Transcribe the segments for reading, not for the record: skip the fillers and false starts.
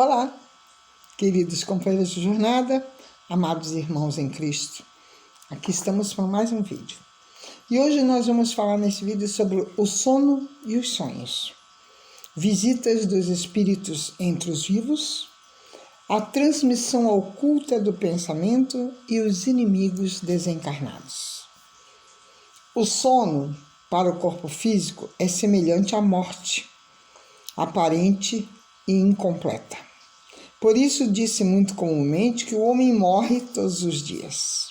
Olá, queridos companheiros de jornada, amados irmãos em Cristo. Aqui estamos para mais um vídeo. E hoje nós vamos falar nesse vídeo sobre o sono e os sonhos. Visitas dos espíritos entre os vivos, a transmissão oculta do pensamento e os inimigos desencarnados. O sono, para o corpo físico, é semelhante à morte, aparente e incompleta. Por isso disse muito comumente que o homem morre todos os dias.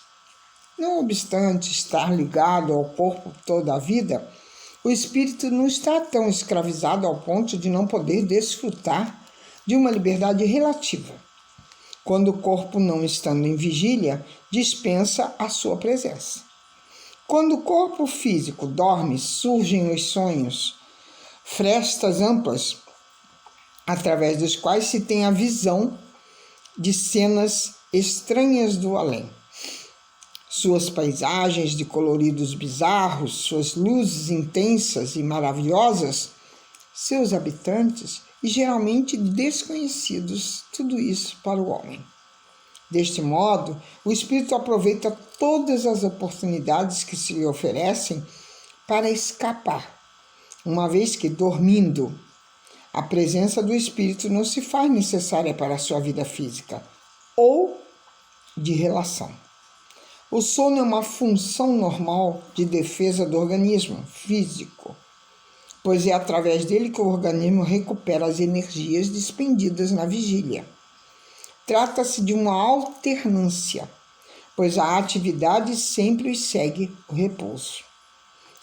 Não obstante estar ligado ao corpo toda a vida, o espírito não está tão escravizado ao ponto de não poder desfrutar de uma liberdade relativa, quando o corpo, não estando em vigília, dispensa a sua presença. Quando o corpo físico dorme, surgem os sonhos, frestas amplas, através dos quais se tem a visão de cenas estranhas do além. Suas paisagens de coloridos bizarros, suas luzes intensas e maravilhosas, seus habitantes e geralmente desconhecidos, tudo isso para o homem. Deste modo, o espírito aproveita todas as oportunidades que se lhe oferecem para escapar, uma vez que, dormindo, a presença do espírito não se faz necessária para a sua vida física ou de relação. O sono é uma função normal de defesa do organismo físico, pois é através dele que o organismo recupera as energias despendidas na vigília. Trata-se de uma alternância, pois a atividade sempre segue o repouso.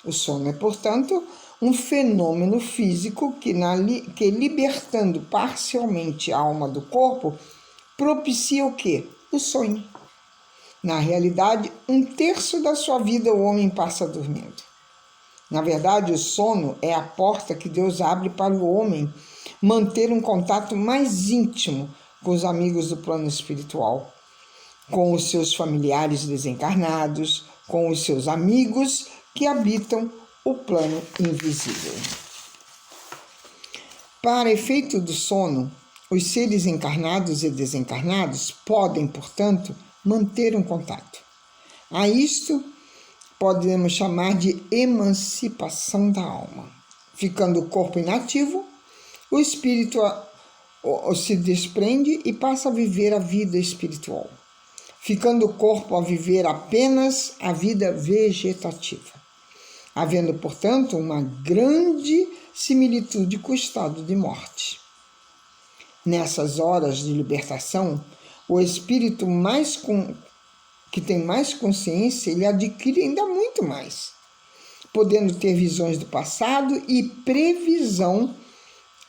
O sono é, portanto, um fenômeno físico que, libertando parcialmente a alma do corpo, propicia o quê? O sonho. Na realidade, 1/3 da sua vida o homem passa dormindo. Na verdade, o sono é a porta que Deus abre para o homem manter um contato mais íntimo com os amigos do plano espiritual, com os seus familiares desencarnados, com os seus amigos que habitam o plano invisível. Para efeito do sono, os seres encarnados e desencarnados podem, portanto, manter um contato. A isto podemos chamar de emancipação da alma. Ficando o corpo inativo, o espírito se desprende e passa a viver a vida espiritual, ficando o corpo a viver apenas a vida vegetativa, havendo, portanto, uma grande similitude com o estado de morte. Nessas horas de libertação, o espírito que tem mais consciência, ele adquire ainda muito mais, podendo ter visões do passado e previsão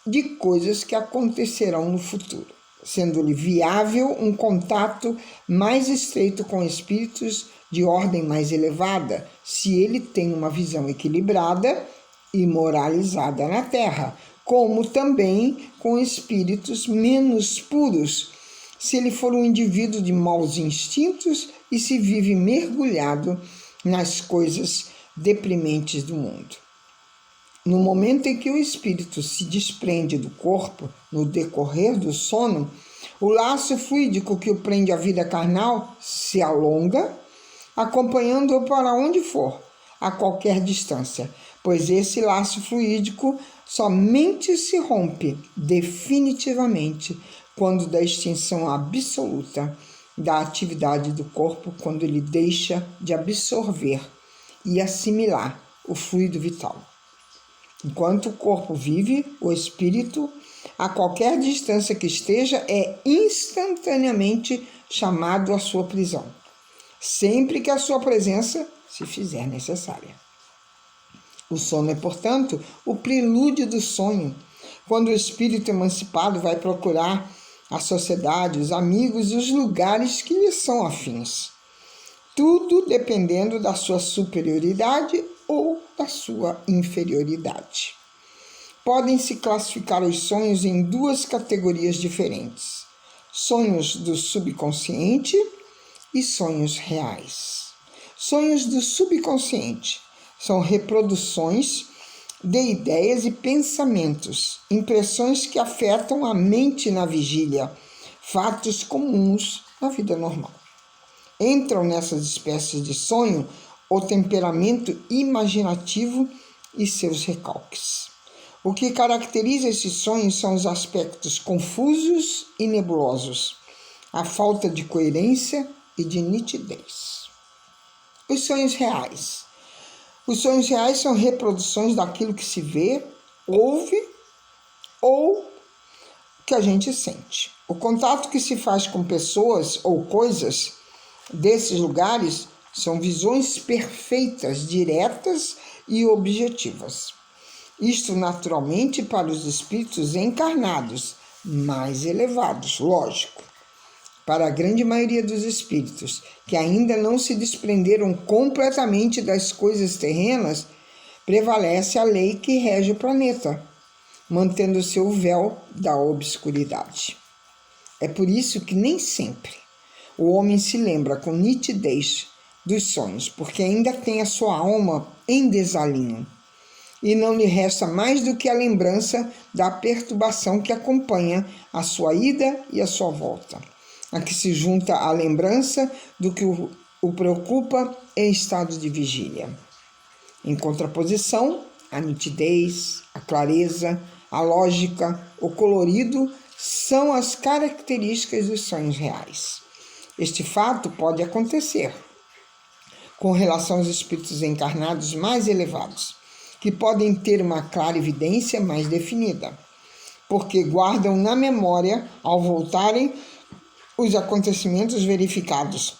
de coisas que acontecerão no futuro, sendo-lhe viável um contato mais estreito com espíritos de ordem mais elevada, se ele tem uma visão equilibrada e moralizada na Terra, como também com espíritos menos puros, se ele for um indivíduo de maus instintos e se vive mergulhado nas coisas deprimentes do mundo. No momento em que o espírito se desprende do corpo, no decorrer do sono, o laço fluídico que o prende à vida carnal se alonga, acompanhando-o para onde for, a qualquer distância, pois esse laço fluídico somente se rompe definitivamente quando da extinção absoluta da atividade do corpo, quando ele deixa de absorver e assimilar o fluido vital. Enquanto o corpo vive, o espírito, a qualquer distância que esteja, é instantaneamente chamado à sua prisão, sempre que a sua presença se fizer necessária. O sono é, portanto, o prelúdio do sonho, quando o espírito emancipado vai procurar a sociedade, os amigos e os lugares que lhe são afins, tudo dependendo da sua superioridade ou da sua inferioridade. Podem-se classificar os sonhos em 2 categorias diferentes: sonhos do subconsciente e sonhos reais. Sonhos do subconsciente são reproduções de ideias e pensamentos, impressões que afetam a mente na vigília, fatos comuns na vida normal. Entram nessas espécies de sonho o temperamento imaginativo e seus recalques. O que caracteriza esses sonhos são os aspectos confusos e nebulosos, a falta de coerência e de nitidez. Os sonhos reais. Os sonhos reais são reproduções daquilo que se vê, ouve ou que a gente sente. O contato que se faz com pessoas ou coisas desses lugares são visões perfeitas, diretas e objetivas. Isto naturalmente para os espíritos encarnados, mais elevados, lógico. Para a grande maioria dos espíritos, que ainda não se desprenderam completamente das coisas terrenas, prevalece a lei que rege o planeta, mantendo-se o véu da obscuridade. É por isso que nem sempre o homem se lembra com nitidez dos sonhos, porque ainda tem a sua alma em desalinho, e não lhe resta mais do que a lembrança da perturbação que acompanha a sua ida e a sua volta, a que se junta a lembrança do que o preocupa em estado de vigília. Em contraposição, a nitidez, a clareza, a lógica, o colorido são as características dos sonhos reais. Este fato pode acontecer com relação aos espíritos encarnados mais elevados, que podem ter uma clarividência mais definida, porque guardam na memória, ao voltarem, os acontecimentos verificados,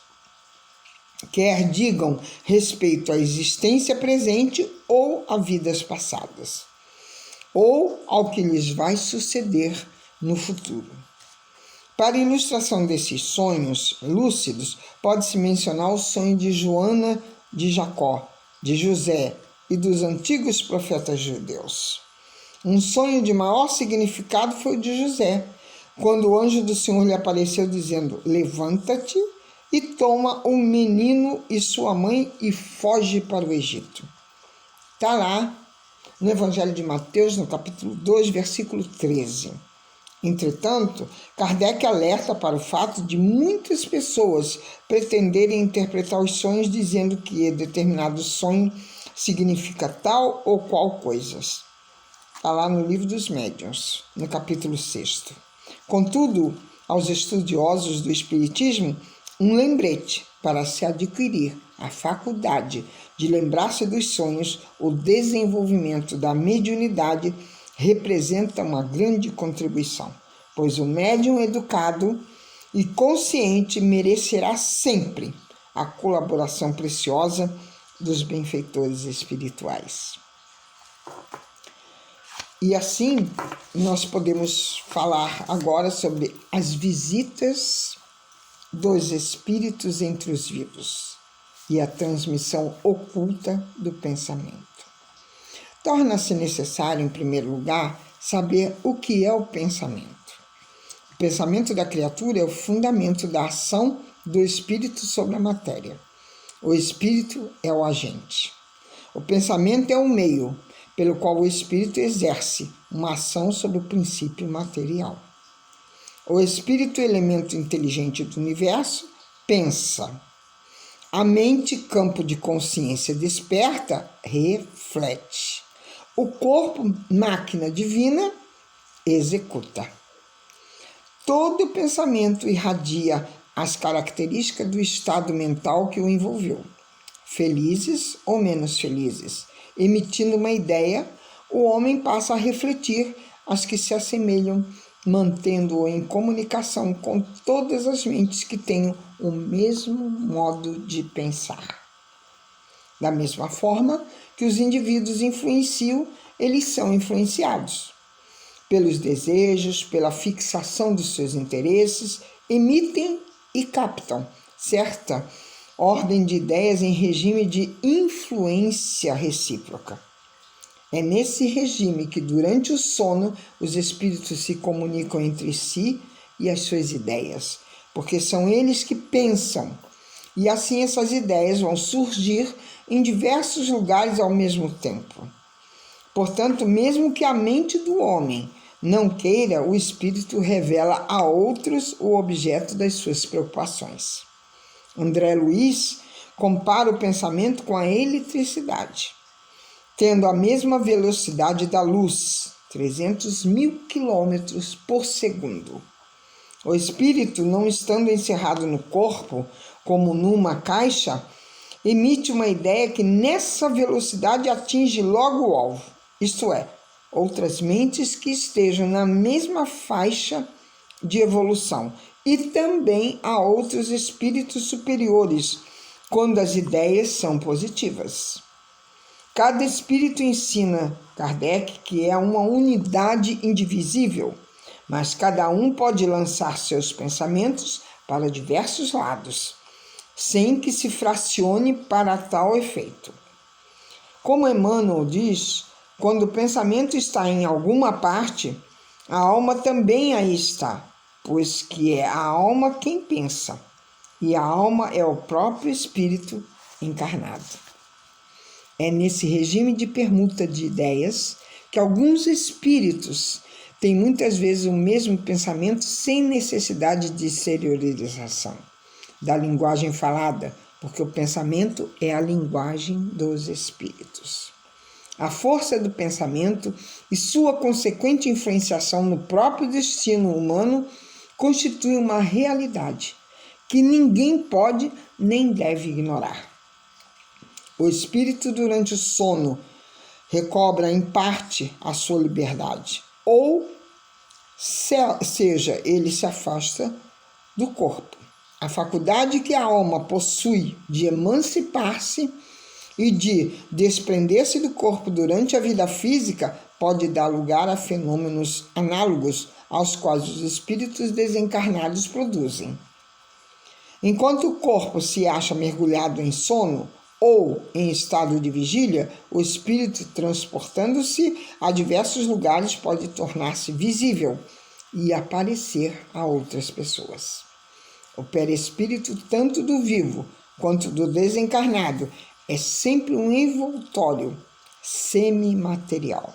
quer digam respeito à existência presente ou a vidas passadas, ou ao que lhes vai suceder no futuro. Para ilustração desses sonhos lúcidos, pode-se mencionar o sonho de Joana de Jacó, de José e dos antigos profetas judeus. Um sonho de maior significado foi o de José, quando o anjo do Senhor lhe apareceu dizendo: levanta-te e toma o menino e sua mãe e foge para o Egito. Está lá no Evangelho de Mateus, no capítulo 2, versículo 13. Entretanto, Kardec alerta para o fato de muitas pessoas pretenderem interpretar os sonhos dizendo que determinado sonho significa tal ou qual coisas. Está lá no Livro dos Médiuns, no capítulo 6. Contudo, aos estudiosos do Espiritismo, um lembrete para se adquirir a faculdade de lembrar-se dos sonhos, o desenvolvimento da mediunidade representa uma grande contribuição, pois o médium educado e consciente merecerá sempre a colaboração preciosa dos benfeitores espirituais. E assim, nós podemos falar agora sobre as visitas dos espíritos entre os vivos e a transmissão oculta do pensamento. Torna-se necessário, em primeiro lugar, saber o que é o pensamento. O pensamento da criatura é o fundamento da ação do espírito sobre a matéria. O espírito é o agente. O pensamento é o meio pelo qual o espírito exerce uma ação sobre o princípio material. O espírito, elemento inteligente do universo, pensa. A mente, campo de consciência desperta, reflete. O corpo, máquina divina, executa. Todo pensamento irradia as características do estado mental que o envolveu, felizes ou menos felizes. Emitindo uma ideia, o homem passa a refletir as que se assemelham, mantendo-o em comunicação com todas as mentes que tenham o mesmo modo de pensar. Da mesma forma que os indivíduos influenciam, eles são influenciados pelos desejos, pela fixação dos seus interesses, emitem e captam certa ordem de ideias em regime de influência recíproca. É nesse regime que, durante o sono, os espíritos se comunicam entre si e as suas ideias, porque são eles que pensam, e assim essas ideias vão surgir em diversos lugares ao mesmo tempo. Portanto, mesmo que a mente do homem não queira, o espírito revela a outros o objeto das suas preocupações. André Luiz compara o pensamento com a eletricidade, tendo a mesma velocidade da luz, 300 mil quilômetros por segundo. O espírito, não estando encerrado no corpo, como numa caixa, emite uma ideia que nessa velocidade atinge logo o alvo, isto é, outras mentes que estejam na mesma faixa de evolução, e também a outros espíritos superiores, quando as ideias são positivas. Cada espírito, ensina Kardec, que é uma unidade indivisível, mas cada um pode lançar seus pensamentos para diversos lados, sem que se fracione para tal efeito. Como Emmanuel diz, quando o pensamento está em alguma parte, a alma também aí está, pois que é a alma quem pensa, e a alma é o próprio espírito encarnado. É nesse regime de permuta de ideias que alguns espíritos têm muitas vezes o mesmo pensamento sem necessidade de exteriorização da linguagem falada, porque o pensamento é a linguagem dos espíritos. A força do pensamento e sua consequente influenciação no próprio destino humano constitui uma realidade que ninguém pode nem deve ignorar. O espírito, durante o sono, recobra em parte a sua liberdade, ou seja, ele se afasta do corpo. A faculdade que a alma possui de emancipar-se e de desprender-se do corpo durante a vida física pode dar lugar a fenômenos análogos aos quais os espíritos desencarnados produzem. Enquanto o corpo se acha mergulhado em sono ou em estado de vigília, o espírito, transportando-se a diversos lugares, pode tornar-se visível e aparecer a outras pessoas. O perispírito, tanto do vivo quanto do desencarnado, é sempre um envoltório semimaterial,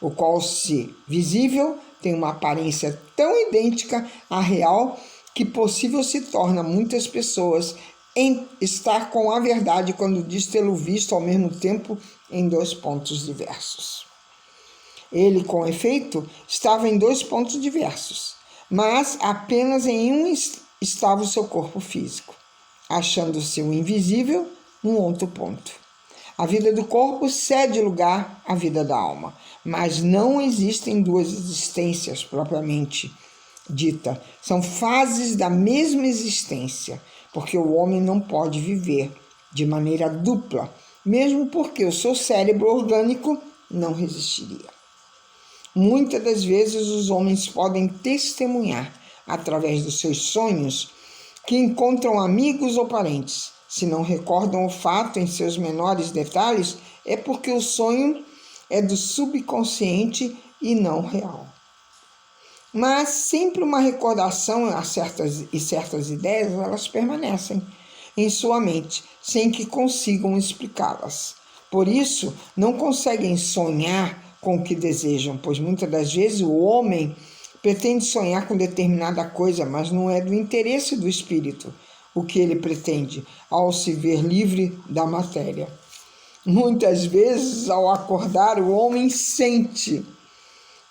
o qual, se visível, tem uma aparência tão idêntica à real que possível se torna muitas pessoas em estar com a verdade quando diz tê-lo visto ao mesmo tempo em dois pontos diversos. Ele, com efeito, estava em dois pontos diversos, mas apenas em um estava o seu corpo físico, achando-se o invisível num outro ponto. A vida do corpo cede lugar à vida da alma, mas não existem duas existências propriamente dita. São fases da mesma existência, porque o homem não pode viver de maneira dupla, mesmo porque o seu cérebro orgânico não resistiria. Muitas das vezes os homens podem testemunhar, através dos seus sonhos, que encontram amigos ou parentes. Se não recordam o fato em seus menores detalhes, é porque o sonho é do subconsciente e não real. Mas sempre uma recordação a certas ideias, elas permanecem em sua mente, sem que consigam explicá-las. Por isso, não conseguem sonhar com o que desejam, pois muitas das vezes o homem pretende sonhar com determinada coisa, mas não é do interesse do espírito o que ele pretende, ao se ver livre da matéria. Muitas vezes, ao acordar, o homem sente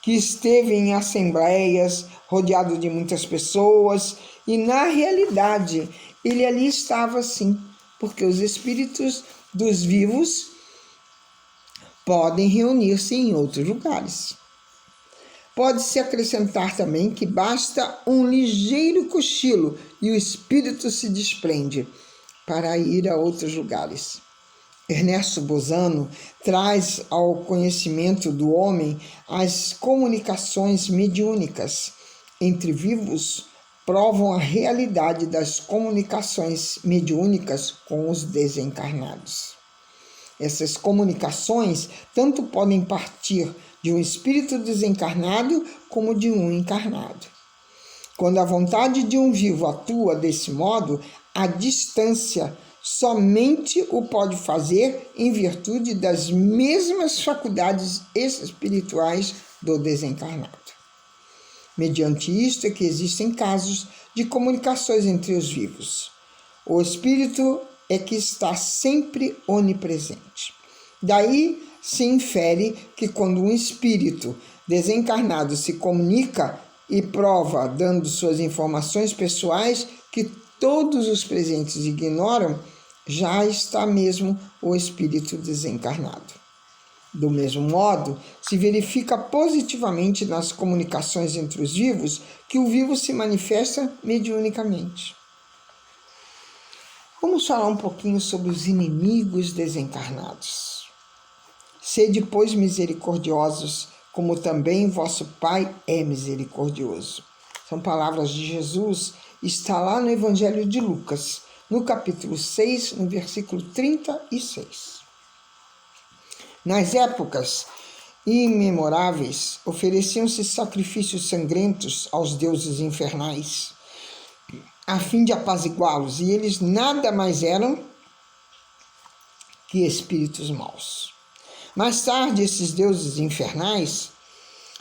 que esteve em assembleias, rodeado de muitas pessoas, e na realidade ele ali estava sim, porque os espíritos dos vivos podem reunir-se em outros lugares. Pode-se acrescentar também que basta um ligeiro cochilo e o espírito se desprende para ir a outros lugares. Ernesto Bozano traz ao conhecimento do homem as comunicações mediúnicas entre vivos, provam a realidade das comunicações mediúnicas com os desencarnados. Essas comunicações tanto podem partir de um espírito desencarnado como de um encarnado. Quando a vontade de um vivo atua desse modo, a distância somente o pode fazer em virtude das mesmas faculdades espirituais do desencarnado. Mediante isto é que existem casos de comunicações entre os vivos. O espírito é que está sempre onipresente. Daí se infere que quando um espírito desencarnado se comunica e prova, dando suas informações pessoais que todos os presentes ignoram, já está mesmo o espírito desencarnado. Do mesmo modo, se verifica positivamente nas comunicações entre os vivos que o vivo se manifesta mediunicamente. Vamos falar um pouquinho sobre os inimigos desencarnados. Sede, pois, misericordiosos, como também vosso Pai é misericordioso. São palavras de Jesus, está lá no Evangelho de Lucas, no capítulo 6, no versículo 36. Nas épocas imemoráveis, ofereciam-se sacrifícios sangrentos aos deuses infernais, a fim de apaziguá-los, e eles nada mais eram que espíritos maus. Mais tarde, esses deuses infernais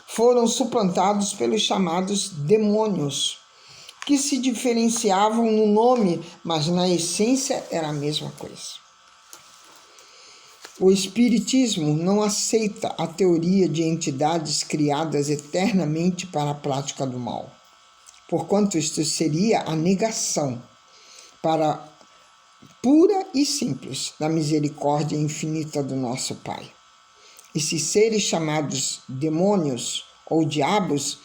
foram suplantados pelos chamados demônios, que se diferenciavam no nome, mas na essência era a mesma coisa. O Espiritismo não aceita a teoria de entidades criadas eternamente para a prática do mal, porquanto isto seria a negação pura e simples da misericórdia infinita do nosso Pai. Esses seres chamados demônios ou diabos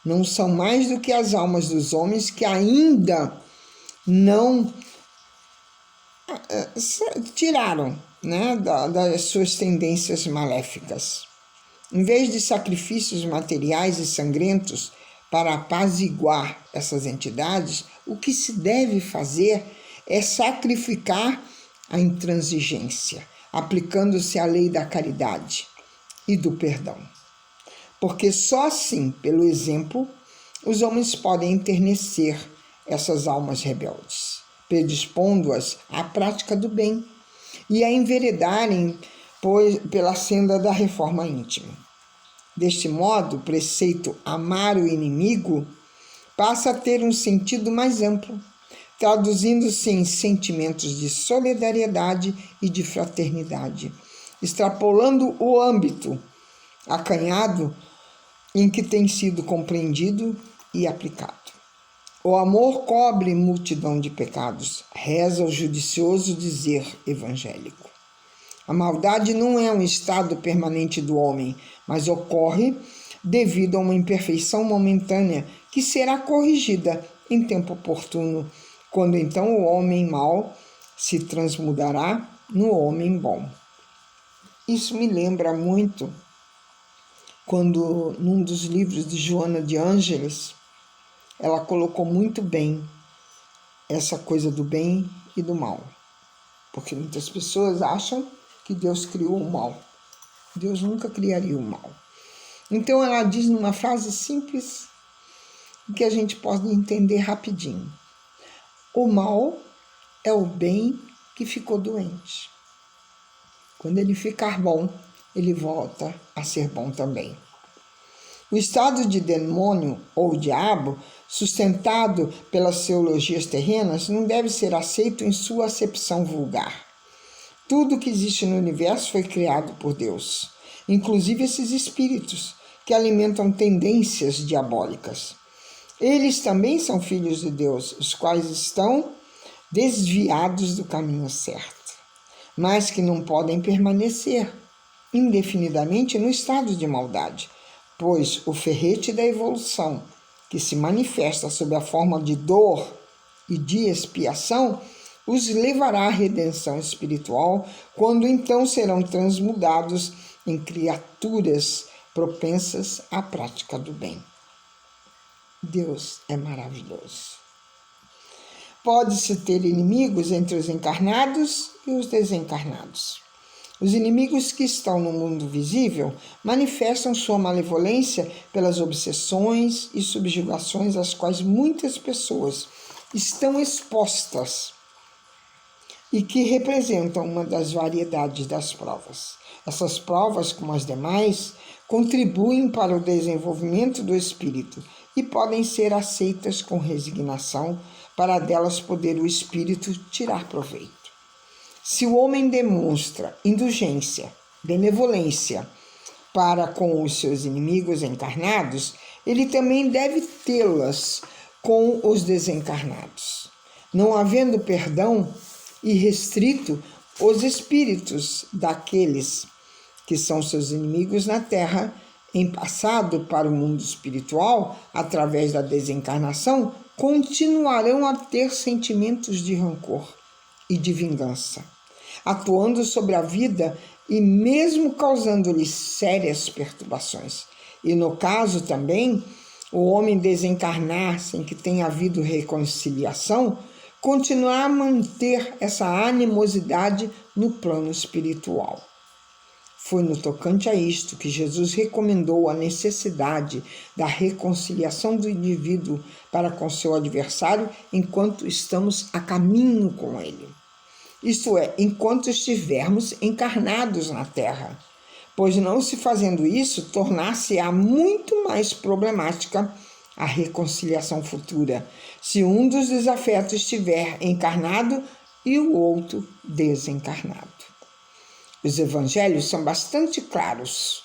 não são mais do que as almas dos homens que ainda não tiraram, das suas tendências maléficas. Em vez de sacrifícios materiais e sangrentos para apaziguar essas entidades, o que se deve fazer é sacrificar a intransigência, aplicando-se à lei da caridade e do perdão. Porque só assim, pelo exemplo, os homens podem enternecer essas almas rebeldes, predispondo-as à prática do bem e a enveredarem pela senda da reforma íntima. Deste modo, o preceito amar o inimigo passa a ter um sentido mais amplo, traduzindo-se em sentimentos de solidariedade e de fraternidade, extrapolando o âmbito acanhado em que tem sido compreendido e aplicado. O amor cobre multidão de pecados, reza o judicioso dizer evangélico. A maldade não é um estado permanente do homem, mas ocorre devido a uma imperfeição momentânea que será corrigida em tempo oportuno, quando então o homem mau se transmudará no homem bom. Isso me lembra muito quando, num dos livros de Joana de Ângeles, ela colocou muito bem essa coisa do bem e do mal. Porque muitas pessoas acham que Deus criou o mal. Deus nunca criaria o mal. Então ela diz numa frase simples que a gente pode entender rapidinho. O mal é o bem que ficou doente. Quando ele ficar bom, ele volta a ser bom também. O estado de demônio ou diabo, sustentado pelas teologias terrenas, não deve ser aceito em sua acepção vulgar. Tudo que existe no universo foi criado por Deus, inclusive esses espíritos que alimentam tendências diabólicas. Eles também são filhos de Deus, os quais estão desviados do caminho certo, mas que não podem permanecer indefinidamente no estado de maldade, pois o ferrete da evolução, que se manifesta sob a forma de dor e de expiação, os levará à redenção espiritual, quando então serão transmudados em criaturas propensas à prática do bem. Deus é maravilhoso. Pode-se ter inimigos entre os encarnados e os desencarnados. Os inimigos que estão no mundo visível manifestam sua malevolência pelas obsessões e subjugações às quais muitas pessoas estão expostas e que representam uma das variedades das provas. Essas provas, como as demais, contribuem para o desenvolvimento do espírito e podem ser aceitas com resignação para delas poder o espírito tirar proveito. Se o homem demonstra indulgência, benevolência para com os seus inimigos encarnados, ele também deve tê-las com os desencarnados. Não havendo perdão irrestrito, os espíritos daqueles que são seus inimigos na Terra, em passado para o mundo espiritual, através da desencarnação, continuarão a ter sentimentos de rancor e de vingança, atuando sobre a vida e mesmo causando-lhe sérias perturbações. E no caso também, o homem desencarnar sem que tenha havido reconciliação, continuar a manter essa animosidade no plano espiritual. Foi no tocante a isto que Jesus recomendou a necessidade da reconciliação do indivíduo para com seu adversário enquanto estamos a caminho com ele. Isto é, enquanto estivermos encarnados na Terra, pois não se fazendo isso, tornar-se-á muito mais problemática a reconciliação futura, se um dos desafetos estiver encarnado e o outro desencarnado. Os evangelhos são bastante claros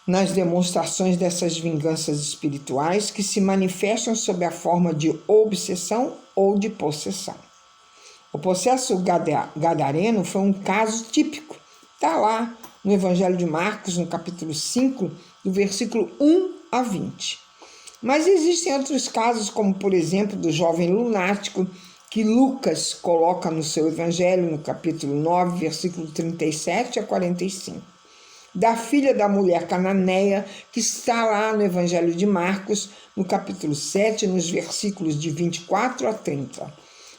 nas demonstrações dessas vinganças espirituais que se manifestam sob a forma de obsessão ou de possessão. O possesso gadareno foi um caso típico. Está lá no Evangelho de Marcos, no capítulo 5, do versículo 1 a 20. Mas existem outros casos, como por exemplo do jovem lunático, que Lucas coloca no seu Evangelho, no capítulo 9, versículo 37 a 45. Da filha da mulher cananeia, que está lá no Evangelho de Marcos, no capítulo 7, nos versículos de 24 a 30.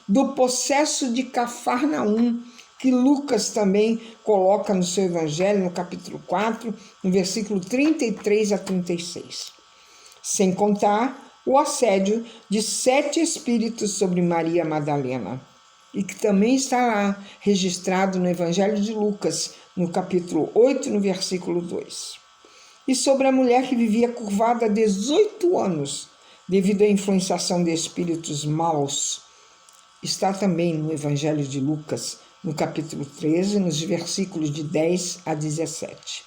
Do possesso de Cafarnaum, que Lucas também coloca no seu Evangelho, no capítulo 4, no versículo 33 a 36. Sem contar o assédio de 7 espíritos sobre Maria Madalena, e que também está lá registrado no Evangelho de Lucas, no capítulo 8, no versículo 2. E sobre a mulher que vivia curvada há 18 anos, devido à influenciação de espíritos maus, está também no Evangelho de Lucas, no capítulo 13, nos versículos de 10 a 17.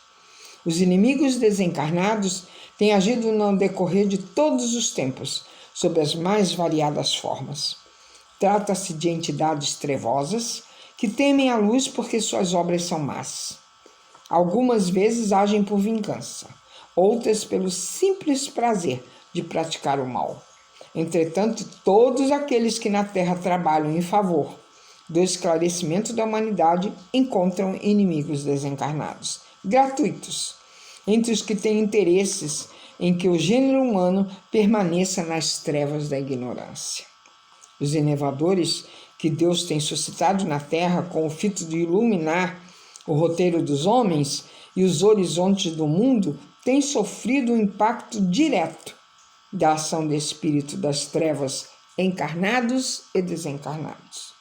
Os inimigos desencarnados têm agido no decorrer de todos os tempos, sob as mais variadas formas. Trata-se de entidades trevosas que temem a luz porque suas obras são más. Algumas vezes agem por vingança, outras pelo simples prazer de praticar o mal. Entretanto, todos aqueles que na Terra trabalham em favor do esclarecimento da humanidade encontram inimigos desencarnados, gratuitos, entre os que têm interesses em que o gênero humano permaneça nas trevas da ignorância. Os elevadores que Deus tem suscitado na Terra com o fito de iluminar o roteiro dos homens e os horizontes do mundo têm sofrido um impacto direto da ação do espírito das trevas encarnados e desencarnados.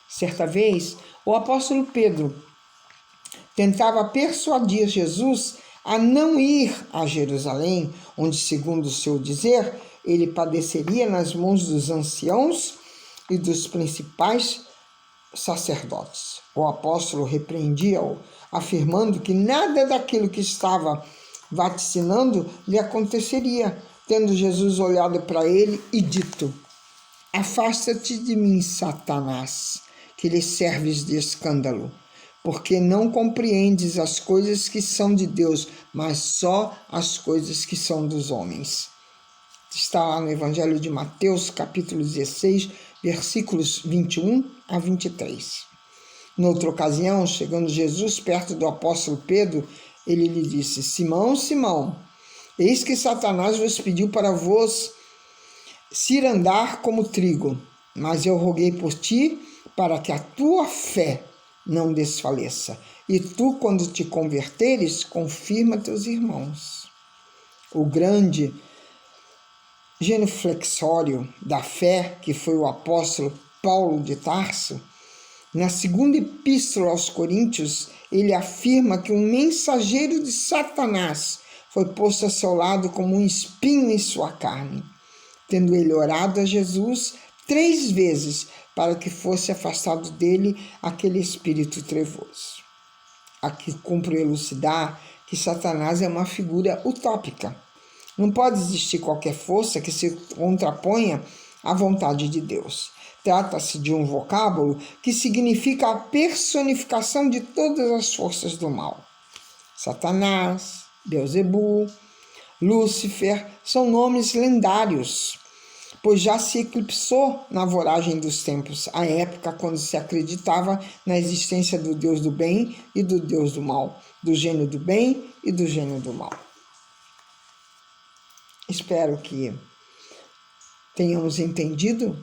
Certa vez, o apóstolo Pedro tentava persuadir Jesus a não ir a Jerusalém, onde, segundo o seu dizer, ele padeceria nas mãos dos anciãos e dos principais sacerdotes. O apóstolo repreendia-o, afirmando que nada daquilo que estava vaticinando lhe aconteceria, tendo Jesus olhado para ele e dito: "Afasta-te de mim, Satanás, que lhe serves de escândalo, porque não compreendes as coisas que são de Deus, mas só as coisas que são dos homens." Está lá no Evangelho de Mateus, capítulo 16, versículos 21 a 23. Noutra ocasião, chegando Jesus perto do apóstolo Pedro, ele lhe disse: "Simão, Simão, eis que Satanás vos pediu para vos cirandar como trigo, mas eu roguei por ti para que a tua fé não desfaleça. E tu, quando te converteres, confirma teus irmãos." O grande genuflexório da fé, que foi o apóstolo Paulo de Tarso, Na segunda epístola aos Coríntios, ele afirma que um mensageiro de Satanás foi posto a seu lado como um espinho em sua carne, tendo ele orado a Jesus 3 vezes para que fosse afastado dele aquele espírito trevoso. Aqui cumpro elucidar que Satanás é uma figura utópica. Não pode existir qualquer força que se contraponha à vontade de Deus. Trata-se de um vocábulo que significa a personificação de todas as forças do mal. Satanás, Beelzebul, Lúcifer são nomes lendários, pois já se eclipsou na voragem dos tempos, a época quando se acreditava na existência do Deus do bem e do Deus do mal, do gênio do bem e do gênio do mal. Espero que tenhamos entendido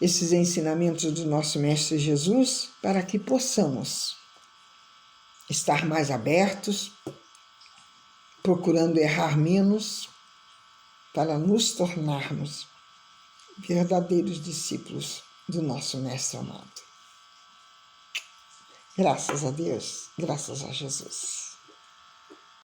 esses ensinamentos do nosso Mestre Jesus para que possamos estar mais abertos, procurando errar menos, para nos tornarmos verdadeiros discípulos do nosso Mestre amado. Graças a Deus, graças a Jesus.